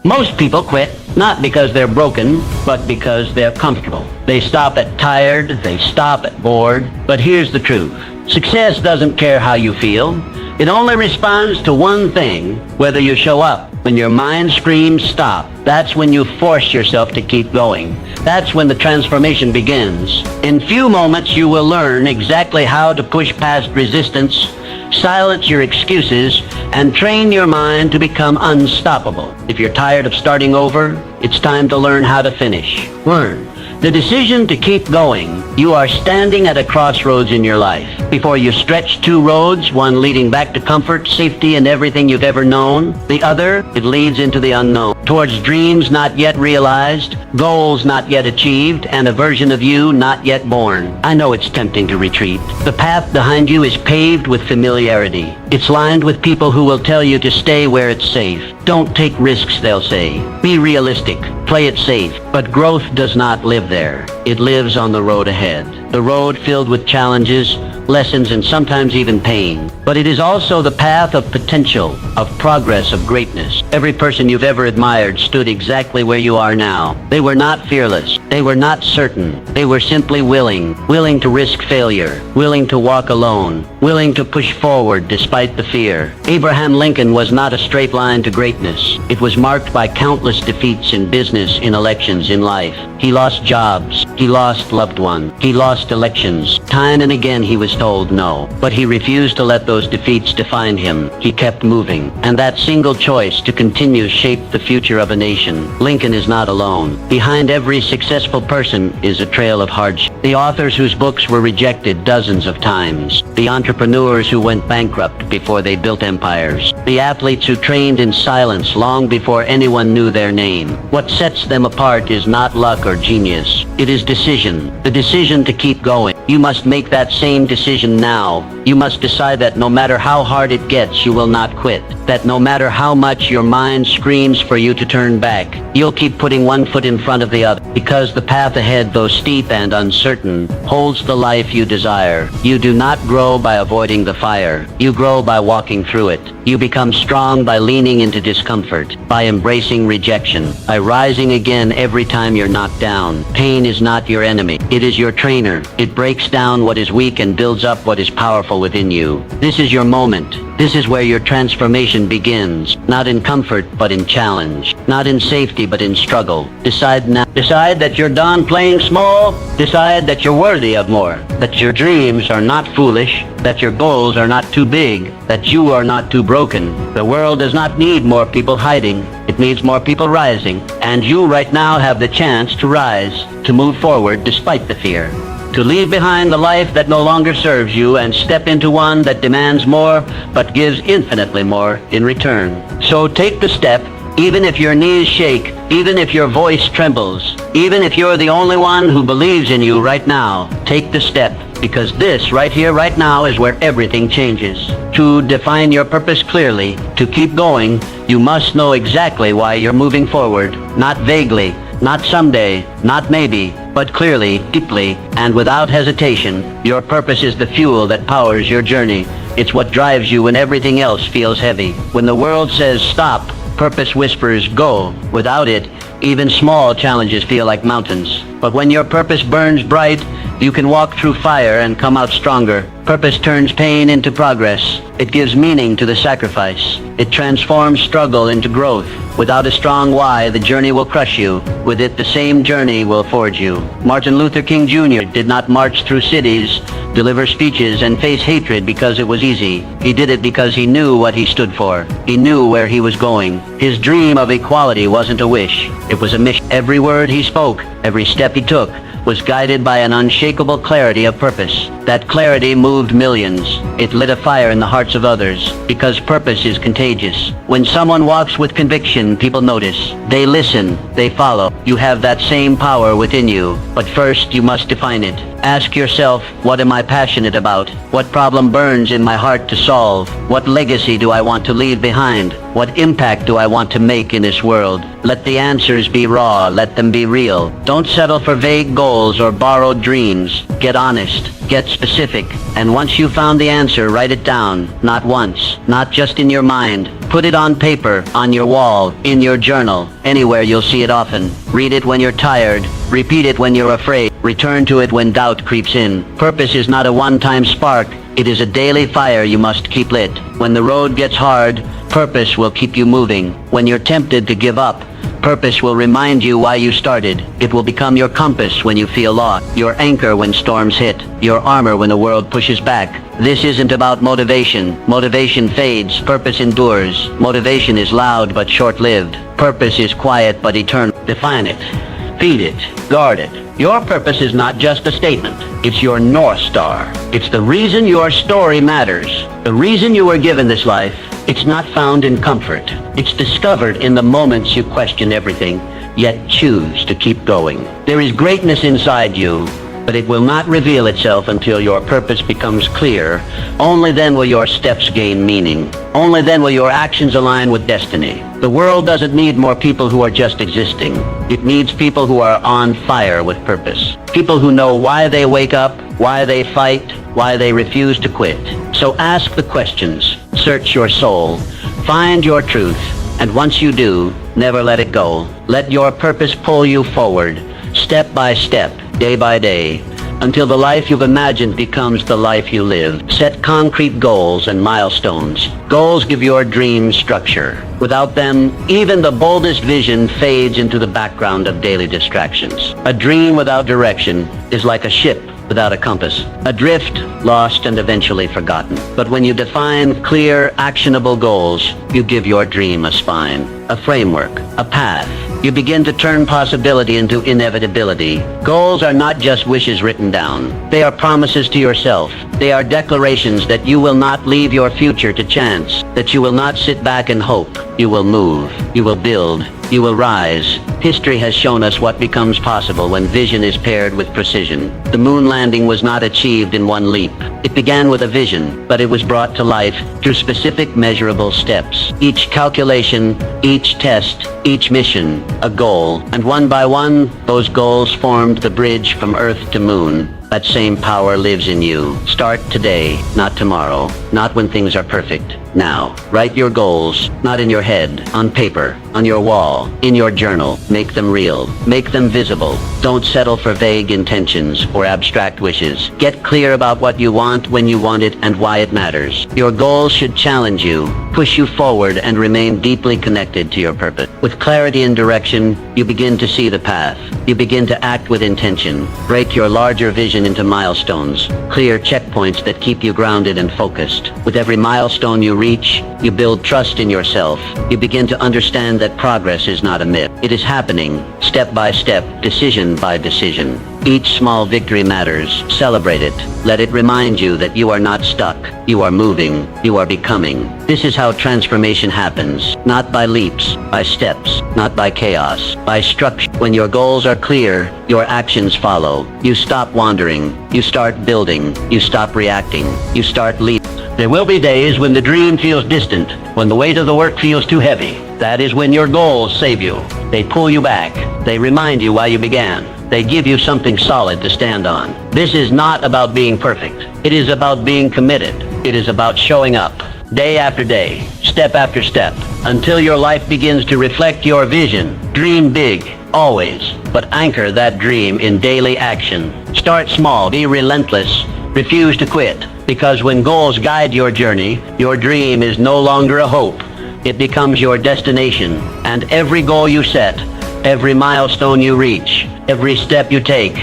Most people quit not because they're broken, but because they're comfortable. They stop at tired, they stop at bored. But here's the truth. Success doesn't care how you feel. It only responds to one thing, whether you show up. When your mind screams stop, that's when you force yourself to keep going. That's when the transformation begins. In few moments, you will learn exactly how to push past resistance, silence your excuses, and train your mind to become unstoppable. If you're tired of starting over, it's time to learn how to finish. Learn. The decision to keep going. You are standing at a crossroads in your life. Before you stretch two roads, one leading back to comfort, safety, and everything you've ever known. The other, it leads into the unknown. Towards dreams not yet realized, goals not yet achieved, and a version of you not yet born. I know it's tempting to retreat. The path behind you is paved with familiarity. It's lined with people who will tell you to stay where it's safe. Don't take risks, they'll say. Be realistic. Play it safe. But growth does not live there. It lives on the road ahead. The road filled with challenges, lessons, and sometimes even pain. But it is also the path of potential, of progress, of greatness. Every person you've ever admired stood exactly where you are now. They were not fearless. They were not certain. They were simply willing to risk failure, willing to walk alone, willing to push forward despite the fear. Abraham Lincoln was not a straight line to greatness. It was marked by countless defeats in business, in elections, in life. He lost jobs. He lost loved ones. He lost elections. Time and again he was told no. But he refused to let those defeats define him. He kept moving. And that single choice to continue shaped the future of a nation. Lincoln is not alone. Behind every successful person is a trail of hardship. The authors whose books were rejected dozens of times. The entrepreneurs who went bankrupt before they built empires. The athletes who trained in silence long before anyone knew their name. What sets them apart is not luck or genius. It is decision. The decision to keep going. You must make that same decision now. You must decide that no matter how hard it gets, you will not quit. That no matter how much your mind screams for you to turn back, you'll keep putting one foot in front of the other. Because the path ahead, though steep and uncertain, holds the life you desire. You do not grow by avoiding the fire. You grow by walking through it. You become strong by leaning into discomfort, by embracing rejection, by rising again every time you're knocked down. Pain is not your enemy. It is your trainer. It breaks down what is weak and builds up what is powerful within you. This is your moment. This is where your transformation begins. Not in comfort, but in challenge. Not in safety, but in struggle. Decide now. Decide that you're done playing small. Decide that you're worthy of more. That your dreams are not foolish. That your goals are not too big. That you are not too broken. The world does not need more people hiding. It needs more people rising. And you right now have the chance to rise, to move forward despite the fear. To leave behind the life that no longer serves you and step into one that demands more but gives infinitely more in return. So take the step, even if your knees shake, even if your voice trembles, even if you're the only one who believes in you right now. Take the step, because this right here, right now is where everything changes. To define your purpose clearly, to keep going, you must know exactly why you're moving forward, not vaguely, not someday, not maybe, but clearly, deeply, and without hesitation. Your purpose is the fuel that powers your journey. It's what drives you when everything else feels heavy. When the world says stop, purpose whispers go. Without it, even small challenges feel like mountains. But when your purpose burns bright, you can walk through fire and come out stronger. Purpose turns pain into progress. It gives meaning to the sacrifice. It transforms struggle into growth. Without a strong why, the journey will crush you. With it, the same journey will forge you. Martin Luther King Jr. did not march through cities, deliver speeches, and face hatred because it was easy. He did it because he knew what he stood for. He knew where he was going. His dream of equality wasn't a wish. It was a mission. Every word he spoke, every step he took, was guided by an unshakable clarity of purpose. That clarity moved millions. It lit a fire in the hearts of others, because purpose is contagious. When someone walks with conviction, people notice. They listen. They follow. You have that same power within you, but first you must define it. Ask yourself, what am I passionate about? What problem burns in my heart to solve? What legacy do I want to leave behind? What impact do I want to make in this world? Let the answers be raw. Let them be real. Don't settle for vague goals or borrowed dreams. Get honest. Get specific. And once you've found the answer, write it down. Not once. Not just in your mind. Put it on paper, on your wall, in your journal, anywhere you'll see it often. Read it when you're tired. Repeat it when you're afraid. Return to it when doubt creeps in. Purpose is not a one-time spark. It is a daily fire you must keep lit. When the road gets hard, purpose will keep you moving. When you're tempted to give up, purpose will remind you why you started. It will become your compass when you feel lost, your anchor when storms hit, your armor when the world pushes back. This isn't about motivation. Motivation fades, purpose endures. Motivation is loud but short-lived. Purpose is quiet but eternal. Define it. Feed it. Guard it. Your purpose is not just a statement. It's your North Star. It's the reason your story matters. The reason you were given this life. It's not found in comfort. It's discovered in the moments you question everything, yet choose to keep going. There is greatness inside you, but it will not reveal itself until your purpose becomes clear. Only then will your steps gain meaning. Only then will your actions align with destiny. The world doesn't need more people who are just existing. It needs people who are on fire with purpose. People who know why they wake up, why they fight, why they refuse to quit. So ask the questions, search your soul, find your truth, and once you do, never let it go. Let your purpose pull you forward, step by step, day by day, until the life you've imagined becomes the life you live. Set concrete goals and milestones. Goals give your dreams structure. Without them, even the boldest vision fades into the background of daily distractions. A dream without direction is like a ship without a compass, adrift, lost, and eventually forgotten. But when you define clear, actionable goals, you give your dream a spine, a framework, a path. You begin to turn possibility into inevitability. Goals are not just wishes written down. They are promises to yourself. They are declarations that you will not leave your future to chance, that you will not sit back and hope. You will move. You will build. You will rise. History has shown us what becomes possible when vision is paired with precision. The moon landing was not achieved in one leap. It began with a vision, but it was brought to life through specific measurable steps. Each calculation, each test, each mission, a goal. And one by one, those goals formed the bridge from Earth to Moon. That same power lives in you. Start today, not tomorrow, not when things are perfect. Now, write your goals, not in your head, on paper, on your wall, in your journal. Make them real. Make them visible. Don't settle for vague intentions or abstract wishes. Get clear about what you want, when you want it, and why it matters. Your goals should challenge you, push you forward, and remain deeply connected to your purpose. With clarity and direction, you begin to see the path. You begin to act with intention. Break your larger vision into milestones, clear checkpoints that keep you grounded and focused. With every milestone you reach, you build trust in yourself. You begin to understand that progress is not a myth. It is happening, step by step, decision by decision. Each small victory matters. Celebrate it. Let it remind you that you are not stuck. You are moving. You are becoming. This is how transformation happens. Not by leaps, by steps. Not by chaos, by structure. When your goals are clear, your actions follow. You stop wandering. You start building. You stop reacting. You start leaping. There will be days when the dream feels distant, when the weight of the work feels too heavy. That is when your goals save you. They pull you back. They remind you why you began. They give you something solid to stand on. This is not about being perfect. It is about being committed. It is about showing up, day after day, step after step, until your life begins to reflect your vision. Dream big, always, but anchor that dream in daily action. Start small, be relentless, refuse to quit, because when goals guide your journey, your dream is no longer a hope. It becomes your destination, and every goal you set, every milestone you reach, every step you take,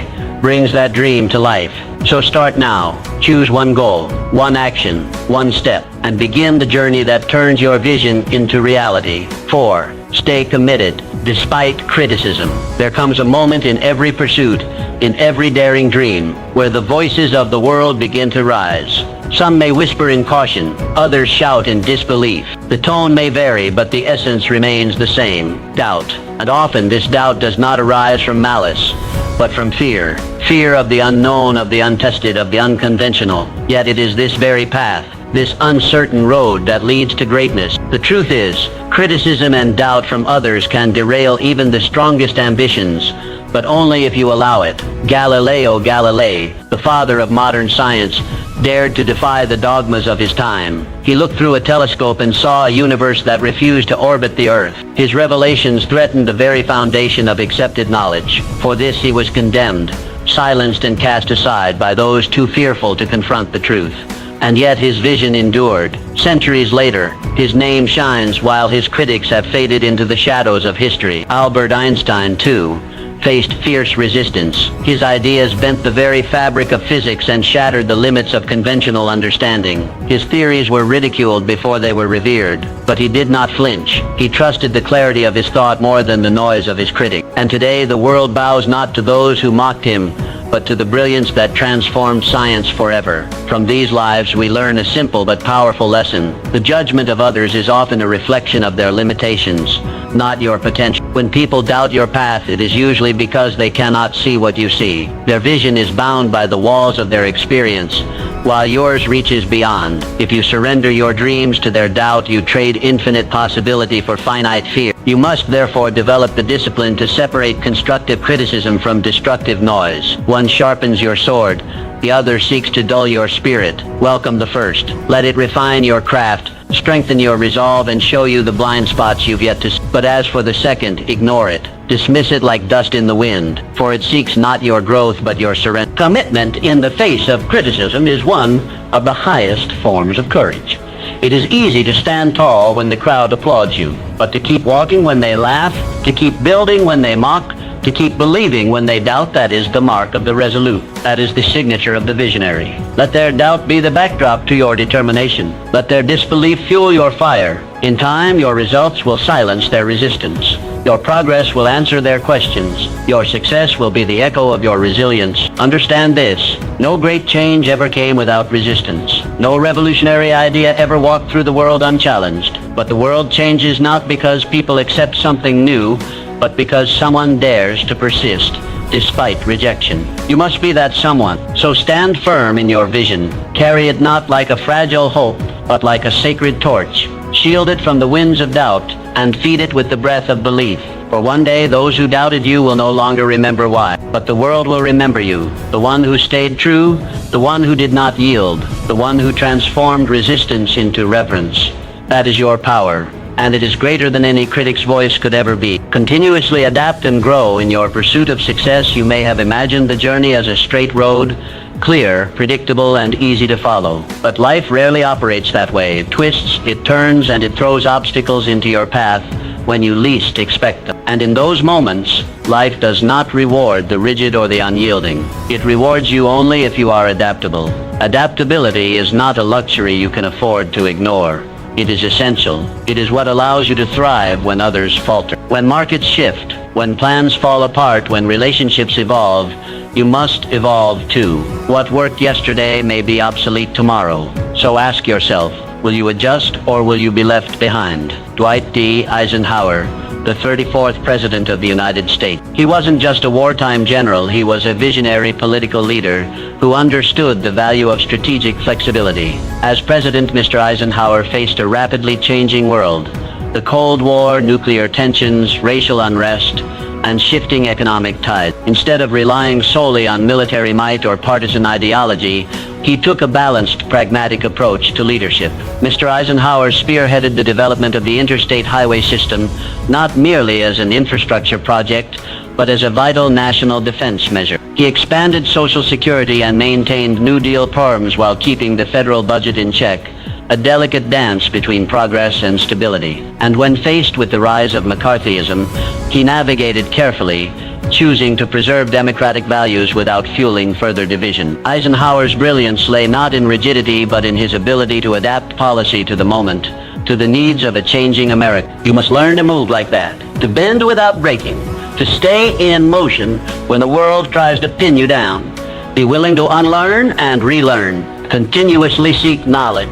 brings that dream to life. So start now. Choose one goal, one action, one step, and begin the journey that turns your vision into reality. 4. Stay committed, despite criticism. There comes a moment in every pursuit, in every daring dream, where the voices of the world begin to rise. Some may whisper in caution, others shout in disbelief. The tone may vary, but the essence remains the same, doubt. And often this doubt does not arise from malice, but from fear. Fear of the unknown, of the untested, of the unconventional. Yet it is this very path, this uncertain road that leads to greatness. The truth is, criticism and doubt from others can derail even the strongest ambitions, but only if you allow it. Galileo Galilei, the father of modern science, dared to defy the dogmas of his time. He looked through a telescope and saw a universe that refused to orbit the Earth. His revelations threatened the very foundation of accepted knowledge. For this he was condemned, silenced and cast aside by those too fearful to confront the truth. And yet his vision endured. Centuries later, his name shines while his critics have faded into the shadows of history. Albert Einstein, too, faced fierce resistance. His ideas bent the very fabric of physics and shattered the limits of conventional understanding. His theories were ridiculed before they were revered, but he did not flinch. He trusted the clarity of his thought more than the noise of his critic. And today the world bows not to those who mocked him, but to the brilliance that transformed science forever. From these lives we learn a simple but powerful lesson. The judgment of others is often a reflection of their limitations, not your potential. When people doubt your path, it is usually because they cannot see what you see. Their vision is bound by the walls of their experience, while yours reaches beyond. If you surrender your dreams to their doubt, you trade infinite possibility for finite fear. You must therefore develop the discipline to separate constructive criticism from destructive noise. One sharpens your sword, the other seeks to dull your spirit. Welcome the first. Let it refine your craft, strengthen your resolve, and show you the blind spots you've yet to see. But as for the second, ignore it. Dismiss it like dust in the wind, for it seeks not your growth but your surrender. Commitment in the face of criticism is one of the highest forms of courage. It is easy to stand tall when the crowd applauds you, but to keep walking when they laugh, to keep building when they mock, to keep believing when they doubt, that is the mark of the resolute. That is the signature of the visionary. Let their doubt be the backdrop to your determination. Let their disbelief fuel your fire. In time, your results will silence their resistance. Your progress will answer their questions. Your success will be the echo of your resilience. Understand this: no great change ever came without resistance. No revolutionary idea ever walked through the world unchallenged. But the world changes not because people accept something new, but because someone dares to persist despite rejection. You must be that someone. So stand firm in your vision. Carry it not like a fragile hope, but like a sacred torch. Shield it from the winds of doubt and feed it with the breath of belief. For one day those who doubted you will no longer remember why, but the world will remember you. The one who stayed true, the one who did not yield, the one who transformed resistance into reverence. That is your power, and it is greater than any critic's voice could ever be. Continuously adapt and grow in your pursuit of success. You may have imagined the journey as a straight road, clear, predictable, and easy to follow. But life rarely operates that way. It twists, it turns, and it throws obstacles into your path when you least expect them. And in those moments, life does not reward the rigid or the unyielding. It rewards you only if you are adaptable. Adaptability is not a luxury you can afford to ignore. It is essential. It is what allows you to thrive when others falter. When markets shift, when plans fall apart, when relationships evolve, you must evolve too. What worked yesterday may be obsolete tomorrow. So ask yourself, will you adjust or will you be left behind? Dwight D. Eisenhower, the 34th President of the United States. He wasn't just a wartime general, he was a visionary political leader who understood the value of strategic flexibility. As president, Mr. Eisenhower faced a rapidly changing world. The Cold War, nuclear tensions, racial unrest, and shifting economic tides. Instead of relying solely on military might or partisan ideology, he took a balanced, pragmatic approach to leadership. Mr. Eisenhower spearheaded the development of the interstate highway system, not merely as an infrastructure project, but as a vital national defense measure. He expanded Social Security and maintained New Deal reforms while keeping the federal budget in check, a delicate dance between progress and stability. And when faced with the rise of McCarthyism, he navigated carefully, choosing to preserve democratic values without fueling further division. Eisenhower's brilliance lay not in rigidity, but in his ability to adapt policy to the moment, to the needs of a changing America. You must learn to move like that, to bend without breaking, to stay in motion when the world tries to pin you down. Be willing to unlearn and relearn. Continuously seek knowledge.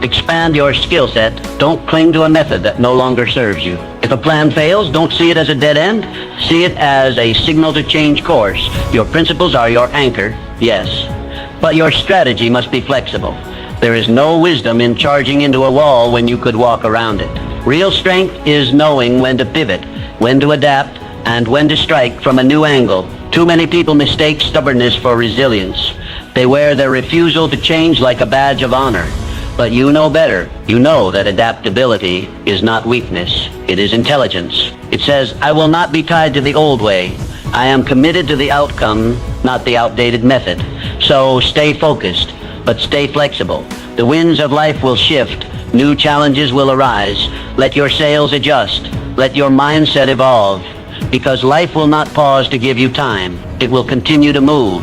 Expand your skill set. Don't cling to a method that no longer serves you. If a plan fails, don't see it as a dead end. See it as a signal to change course. Your principles are your anchor, yes, but your strategy must be flexible. There is no wisdom in charging into a wall when you could walk around it. Real strength is knowing when to pivot, when to adapt, and when to strike from a new angle. Too many people mistake stubbornness for resilience. They wear their refusal to change like a badge of honor. But you know better. You know that adaptability is not weakness. It is intelligence. It says, I will not be tied to the old way. I am committed to the outcome, not the outdated method. So stay focused, but stay flexible. The winds of life will shift. New challenges will arise. Let your sails adjust. Let your mindset evolve. Because life will not pause to give you time. It will continue to move.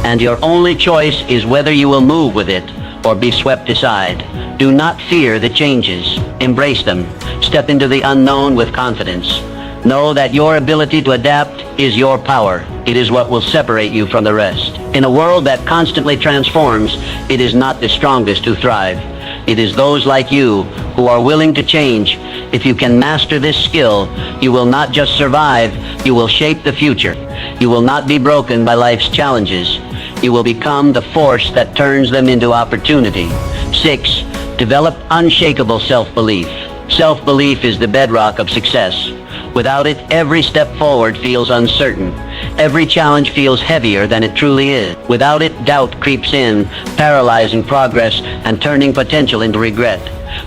And your only choice is whether you will move with it or be swept aside. Do not fear the changes. Embrace them. Step into the unknown with confidence. Know that your ability to adapt is your power. It is what will separate you from the rest. In a world that constantly transforms, it is not the strongest who thrive. It is those like you who are willing to change. If you can master this skill, you will not just survive, you will shape the future. You will not be broken by life's challenges. You will become the force that turns them into opportunity. 6. Develop unshakable self-belief. Self-belief is the bedrock of success. Without it, every step forward feels uncertain. Every challenge feels heavier than it truly is. Without it, doubt creeps in, paralyzing progress and turning potential into regret.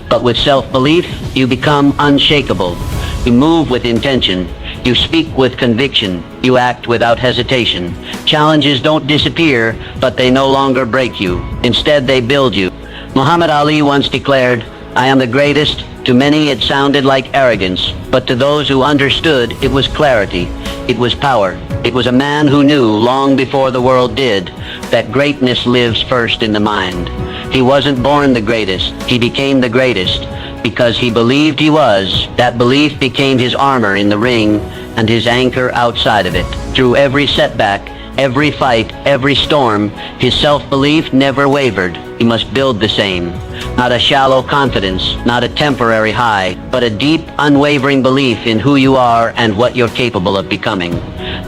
But with self-belief, you become unshakable. You move with intention. You speak with conviction. You act without hesitation. Challenges don't disappear, but they no longer break you. Instead, they build you. Muhammad Ali once declared, I am the greatest. To many it sounded like arrogance, but to those who understood, it was clarity. It was power. It was a man who knew, long before the world did, that greatness lives first in the mind. He wasn't born the greatest. He became the greatest because he believed he was. That belief became his armor in the ring and his anchor outside of it. Through every setback, every fight, every storm, his self-belief never wavered. He must build the same. Not a shallow confidence, not a temporary high, but a deep, unwavering belief in who you are and what you're capable of becoming.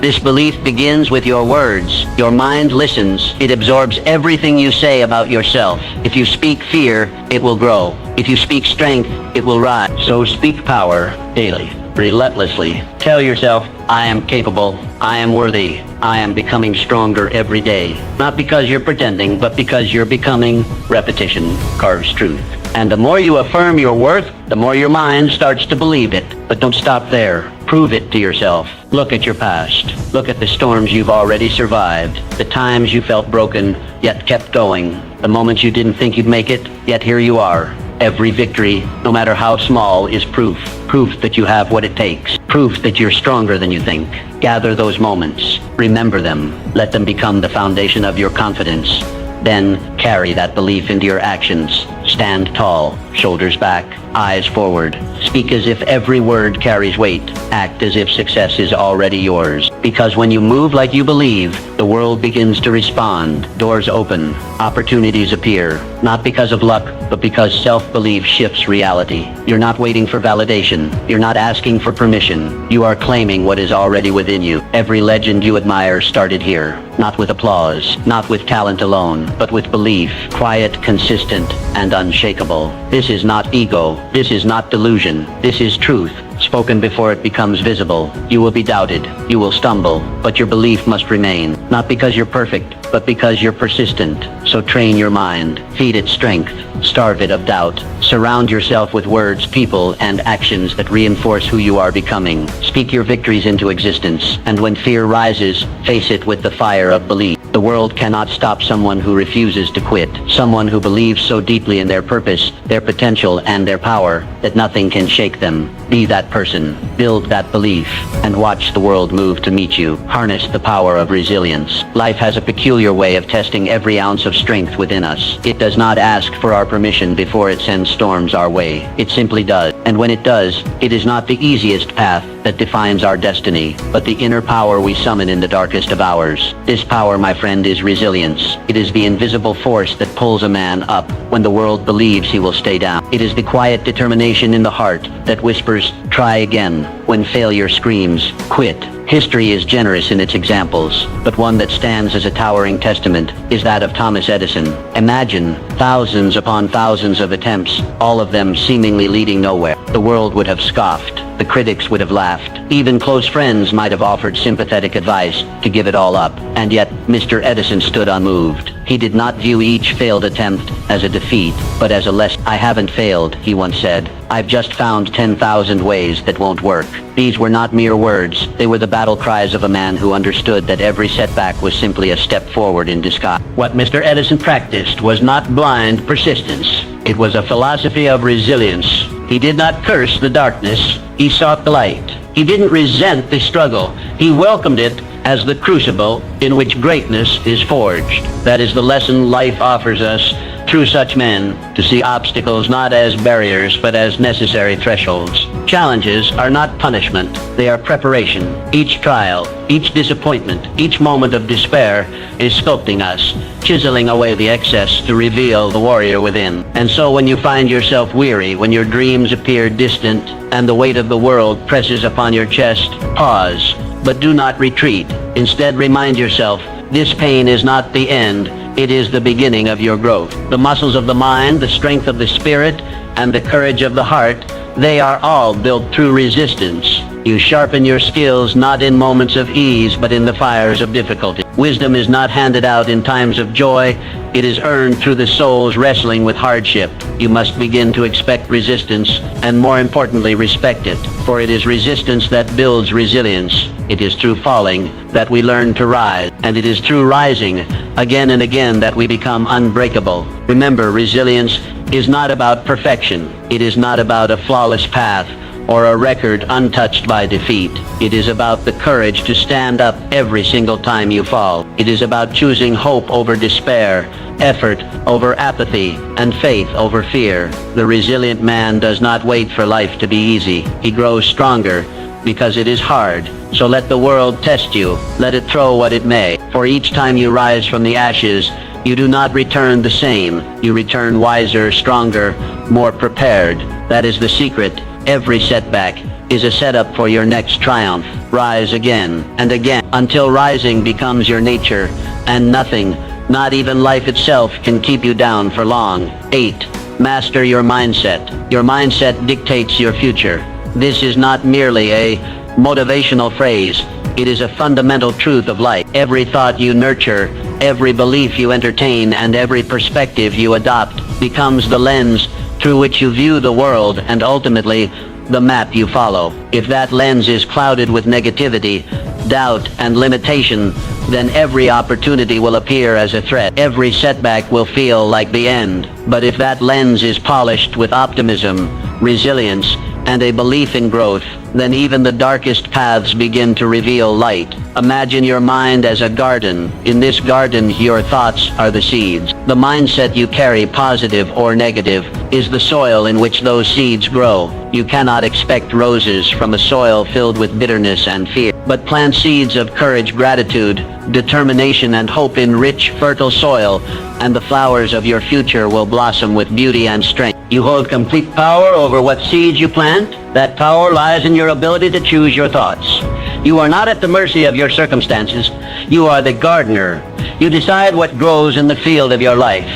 This belief begins with your words. Your mind listens. It absorbs everything you say about yourself. If you speak fear, it will grow. If you speak strength, it will rise. So speak power daily, relentlessly. Tell yourself, I am capable. I am worthy. I am becoming stronger every day. Not because you're pretending, but because you're becoming. Repetition carves truth. And the more you affirm your worth, the more your mind starts to believe it. But don't stop there. Prove it to yourself. Look at your past. Look at the storms you've already survived. The times you felt broken, yet kept going. The moments you didn't think you'd make it, yet here you are. Every victory, no matter how small, is proof. Proof that you have what it takes. Proof that you're stronger than you think. Gather those moments. Remember them. Let them become the foundation of your confidence. Then carry that belief into your actions. Stand tall, shoulders back, eyes forward. Speak as if every word carries weight. Act as if success is already yours. Because when you move like you believe, the world begins to respond. Doors open. Opportunities appear. Not because of luck, but because self-belief shifts reality. You're not waiting for validation. You're not asking for permission. You are claiming what is already within you. Every legend you admire started here. Not with applause, not with talent alone, but with belief. Quiet, consistent, and unshakable. This is not ego. This is not delusion. This is truth, spoken before it becomes visible. You will be doubted. You will stumble, but your belief must remain. Not because you're perfect, but because you're persistent. So train your mind. Feed it strength. Starve it of doubt. Surround yourself with words, people, and actions that reinforce who you are becoming. Speak your victories into existence. And when fear rises, face it with the fire of belief. The world cannot stop someone who refuses to quit. Someone who believes so deeply in their purpose, their potential, and their power that nothing can shake them. Be that person. Build that belief. And watch the world move to meet you. Harness the power of resilience. Life has a peculiar way of testing every ounce of strength within us. It does not ask for our permission before it sends storms our way. It simply does. And when it does, it is not the easiest path, that defines our destiny, but the inner power we summon in the darkest of hours. This power, my friend, is resilience. It is the invisible force that pulls a man up when the world believes he will stay down. It is the quiet determination in the heart that whispers, try again, when failure screams, quit. History is generous in its examples, but one that stands as a towering testament is that of Thomas Edison. Imagine thousands upon thousands of attempts, all of them seemingly leading nowhere. The world would have scoffed. The critics would have laughed. Even close friends might have offered sympathetic advice to give it all up. And yet, Mr. Edison stood unmoved. He did not view each failed attempt as a defeat, but as a lesson. I haven't failed, he once said. I've just found 10,000 ways that won't work. These were not mere words. They were the battle cries of a man who understood that every setback was simply a step forward in disguise. What Mr. Edison practiced was not blind persistence. It was a philosophy of resilience. He did not curse the darkness. He sought the light. He didn't resent the struggle. He welcomed it as the crucible in which greatness is forged. That is the lesson life offers us through such men, to see obstacles not as barriers but as necessary thresholds. Challenges are not punishment, they are preparation. Each trial, each disappointment, each moment of despair is sculpting us, chiseling away the excess to reveal the warrior within. And so when you find yourself weary, when your dreams appear distant, and the weight of the world presses upon your chest, pause, but do not retreat. Instead, remind yourself, this pain is not the end, it is the beginning of your growth. The muscles of the mind, the strength of the spirit, and the courage of the heart, they are all built through resistance. You sharpen your skills not in moments of ease, but in the fires of difficulty. Wisdom is not handed out in times of joy. It is earned through the soul's wrestling with hardship. You must begin to expect resistance, and more importantly, respect it. For it is resistance that builds resilience. It is through falling that we learn to rise, and it is through rising again and again that we become unbreakable. Remember, resilience is not about perfection. It is not about a flawless path or a record untouched by defeat. It is about the courage to stand up every single time you fall. It is about choosing hope over despair, effort over apathy, and faith over fear. The resilient man does not wait for life to be easy. He grows stronger because it is hard. So let the world test you. Let it throw what it may. For each time you rise from the ashes, you do not return the same. You return wiser, stronger, more prepared. That is the secret. Every setback is a setup for your next triumph. Rise again and again until rising becomes your nature, and nothing, not even life itself, can keep you down for long. 8. Master your mindset. Your mindset dictates your future. This is not merely a motivational phrase. It is a fundamental truth of life. Every thought you nurture, every belief you entertain, and every perspective you adopt becomes the lens through which you view the world, and ultimately the map you follow. If that lens is clouded with negativity, doubt, and limitation, then every opportunity will appear as a threat. Every setback will feel like the end. But if that lens is polished with optimism, resilience, and a belief in growth, then even the darkest paths begin to reveal light. Imagine your mind as a garden. In this garden, your thoughts are the seeds. The mindset you carry, positive or negative, is the soil in which those seeds grow. You cannot expect roses from a soil filled with bitterness and fear, but plant seeds of courage, gratitude, determination, and hope in rich, fertile soil, and the flowers of your future will blossom with beauty and strength. You hold complete power over what seeds you plant. That power lies in your ability to choose your thoughts. You are not at the mercy of your circumstances. You are the gardener. You decide what grows in the field of your life.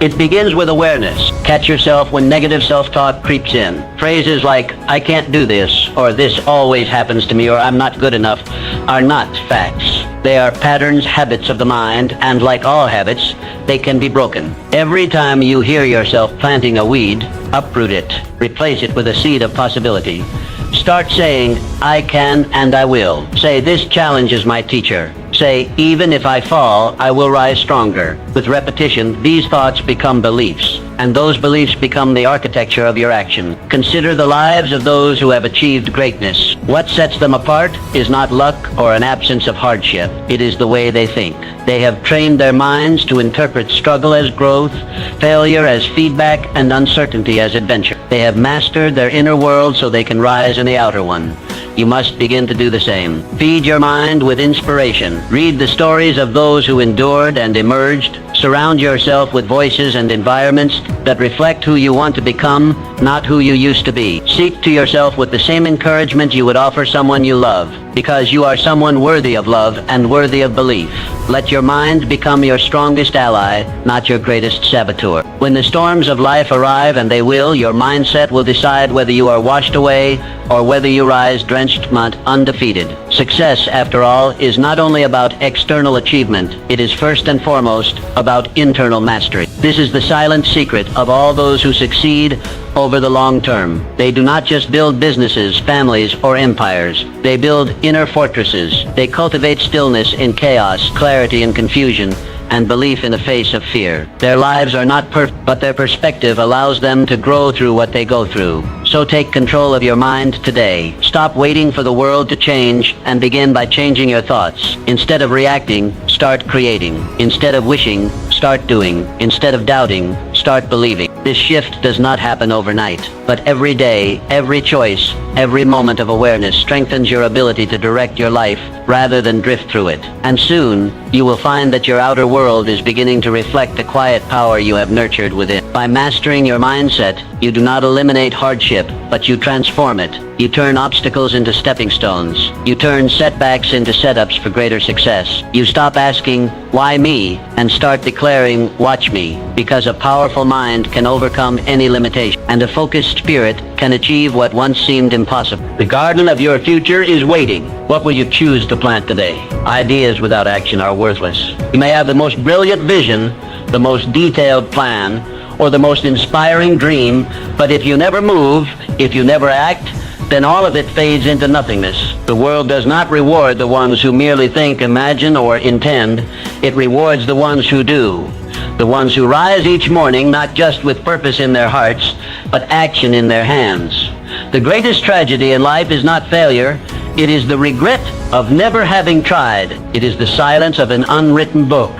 It begins with awareness. Catch yourself when negative self-talk creeps in. Phrases like, I can't do this, or this always happens to me, or I'm not good enough, are not facts. They are patterns, habits of the mind, and like all habits, they can be broken. Every time you hear yourself planting a weed, uproot it. Replace it with a seed of possibility. Start saying, I can and I will. Say, this challenge is my teacher. Say, even if I fall, I will rise stronger. With repetition, these thoughts become beliefs, and those beliefs become the architecture of your action. Consider the lives of those who have achieved greatness. What sets them apart is not luck or an absence of hardship. It is the way they think. They have trained their minds to interpret struggle as growth, failure as feedback, and uncertainty as adventure. They have mastered their inner world so they can rise in the outer one. You must begin to do the same. Feed your mind with inspiration. Read the stories of those who endured and emerged. Surround yourself with voices and environments that reflect who you want to become, not who you used to be. Seek to yourself with the same encouragement you would offer someone you love, because you are someone worthy of love and worthy of belief. Let your mind become your strongest ally, not your greatest saboteur. When the storms of life arrive, and they will, your mindset will decide whether you are washed away or whether you rise drenched but undefeated. Success, after all, is not only about external achievement, it is first and foremost about internal mastery. This is the silent secret of all those who succeed over the long term. They do not just build businesses, families, or empires. They build inner fortresses. They cultivate stillness in chaos, clarity in confusion, and belief in the face of fear. Their lives are not perfect, but their perspective allows them to grow through what they go through. So take control of your mind today. Stop waiting for the world to change and begin by changing your thoughts. Instead of reacting, start creating. Instead of wishing, start doing. Instead of doubting, start believing. This shift does not happen overnight, but every day, every choice, every moment of awareness strengthens your ability to direct your life rather than drift through it. And soon, you will find that your outer world is beginning to reflect the quiet power you have nurtured within. By mastering your mindset, you do not eliminate hardship, but you transform it. You turn obstacles into stepping stones. You turn setbacks into setups for greater success. You stop asking, why me? And start declaring, watch me. Because a powerful mind can overcome any limitation, and a focused spirit can achieve what once seemed impossible. The garden of your future is waiting. What will you choose to plant today? Ideas without action are worthless. You may have the most brilliant vision, the most detailed plan, or the most inspiring dream, but if you never move, if you never act, then all of it fades into nothingness. The world does not reward the ones who merely think, imagine, or intend. It rewards the ones who do. The ones who rise each morning not just with purpose in their hearts, but action in their hands. The greatest tragedy in life is not failure. It is the regret of never having tried. It is the silence of an unwritten book,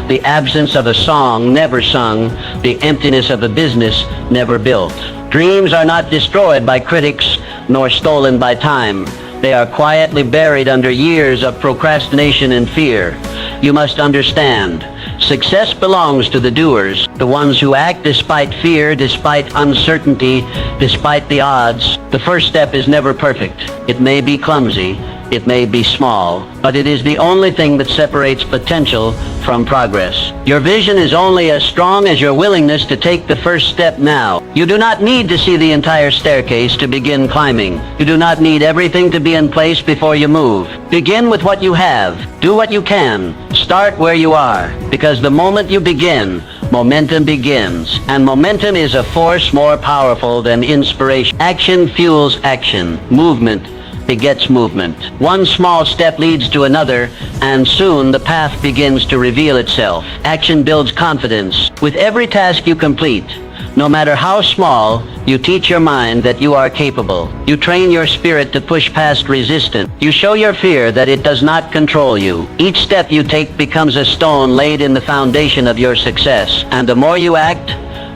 the absence of a song never sung, the emptiness of a business never built. Dreams are not destroyed by critics nor stolen by time. They are quietly buried under years of procrastination and fear. You must understand, success belongs to the doers, the ones who act despite fear, despite uncertainty, despite the odds. The first step is never perfect. It may be clumsy, it may be small, but it is the only thing that separates potential from progress. Your vision is only as strong as your willingness to take the first step now. You do not need to see the entire staircase to begin climbing. You do not need everything to be in place before you move. Begin with what you have. Do what you can. Start where you are, because the moment you begin, momentum begins, and momentum is a force more powerful than inspiration. Action fuels action. Movement begets movement. One small step leads to another, and soon the path begins to reveal itself. Action builds confidence. With every task you complete, no matter how small, you teach your mind that you are capable. You train your spirit to push past resistance. You show your fear that it does not control you. Each step you take becomes a stone laid in the foundation of your success. And the more you act,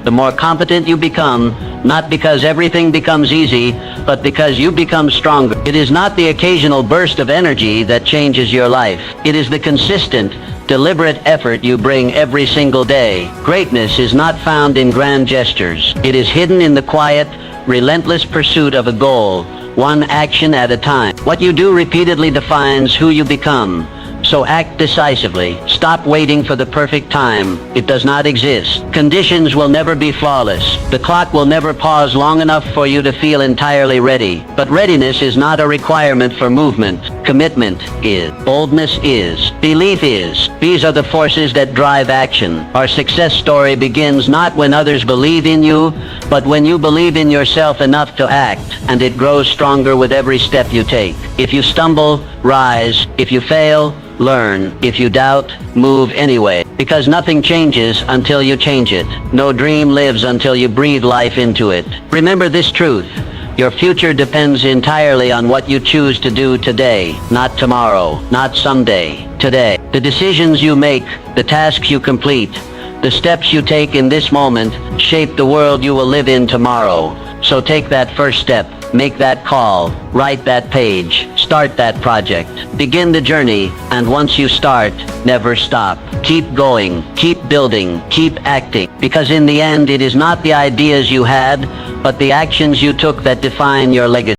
the more competent you become, not because everything becomes easy, but because you become stronger. It is not the occasional burst of energy that changes your life. It is the consistent, deliberate effort you bring every single day. Greatness is not found in grand gestures. It is hidden in the quiet, relentless pursuit of a goal, one action at a time. What you do repeatedly defines who you become. So act decisively. Stop waiting for the perfect time. It does not exist. Conditions will never be flawless. The clock will never pause long enough for you to feel entirely ready. But readiness is not a requirement for movement. Commitment is. Boldness is. Belief is. These are the forces that drive action. Our success story begins not when others believe in you, but when you believe in yourself enough to act, and it grows stronger with every step you take. If you stumble, rise. If you fail, learn. If you doubt, move anyway. Because nothing changes until you change it. No dream lives until you breathe life into it. Remember this truth. Your future depends entirely on what you choose to do today, not tomorrow, not someday, today. The decisions you make, the tasks you complete, the steps you take in this moment shape the world you will live in tomorrow. So take that first step, make that call, write that page, start that project, begin the journey, and once you start, never stop. Keep going, keep building, keep acting, because in the end it is not the ideas you had, but the actions you took that define your legacy.